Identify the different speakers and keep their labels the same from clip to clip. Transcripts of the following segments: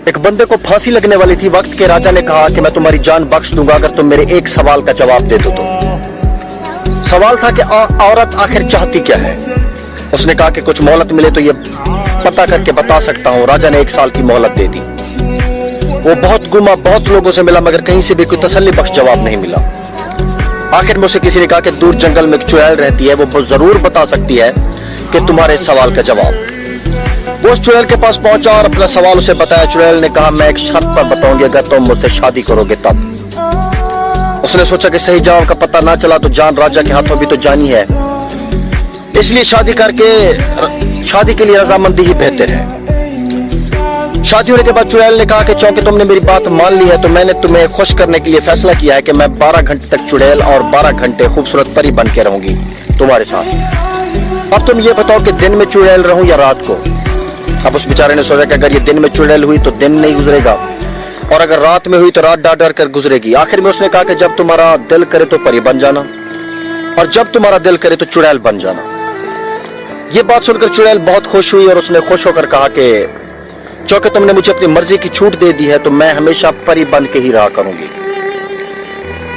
Speaker 1: एक बंदे को फांसी लगने वाली थी, वक्त के राजा ने कहा कि मैं तुम्हारी जान बख्श दूंगा अगर तुम मेरे एक सवाल का जवाब दे दो तो। सवाल था कि औरत आखिर चाहती क्या है। उसने कहा कि कुछ मोहलत मिले तो ये पता करके बता सकता हूँ। राजा ने 1 साल की मोहलत दे दी। वो बहुत घूमा, बहुत लोगों से मिला, मगर कहीं से भी कोई तसल्ली बख्श जवाब नहीं मिला। आखिर में उसे किसी ने कहा कि दूर जंगल में एक चुड़ैल रहती है, वो जरूर बता सकती है कि तुम्हारे सवाल का जवाब। वो उस चुड़ैल के पास पहुंचा और अपना सवाल उसे बताया। चुड़ैल ने कहा, मैं एक शर्त पर बताऊंगी, अगर तुम मुझसे शादी करोगे तब। उसने सोचा कि सही जवाब का पता ना चला तो जान राजा के हाथों भी तो जानी है, इसलिए शादी के लिए रजामंदी ही बेहतर है। शादी होने के बाद चुड़ैल ने कहा कि चूंकि तुमने मेरी बात मान ली है तो मैंने तुम्हें खुश करने के लिए फैसला किया है कि मैं 12 घंटे तक चुड़ैल और 12 घंटे खूबसूरत परी बन के रहूंगी तुम्हारे साथ। अब तुम ये बताओ कि दिन में चुड़ैल रहूं या रात को। अब उस बेचारे ने सोचा कि अगर ये दिन में चुड़ैल हुई तो दिन नहीं गुजरेगा, और अगर रात में हुई तो रात डर कर गुजरेगी। आखिर में उसने कहा कि जब तुम्हारा दिल करे तो परी बन जाना, और जब तुम्हारा दिल करे तो चुड़ैल बन जाना। ये बात सुनकर चुड़ैल बहुत खुश हुई और उसने खुश होकर कहा कि चूंकि तुमने मुझे अपनी मर्जी की छूट दे दी है तो मैं हमेशा परी बन के ही रहा करूंगी।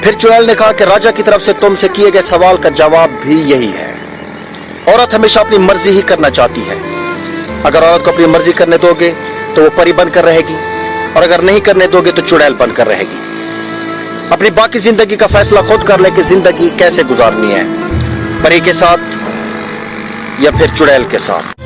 Speaker 1: फिर चुड़ैल ने कहा कि राजा की तरफ से तुमसे किए गए सवाल का जवाब भी यही है, औरत हमेशा अपनी मर्जी ही करना चाहती है। अगर औरत को अपनी मर्जी करने दोगे तो वो परी बनकर रहेगी, और अगर नहीं करने दोगे तो चुड़ैल बनकर रहेगी। अपनी बाकी जिंदगी का फैसला खुद कर ले कि जिंदगी कैसे गुजारनी है, परी के साथ या फिर चुड़ैल के साथ।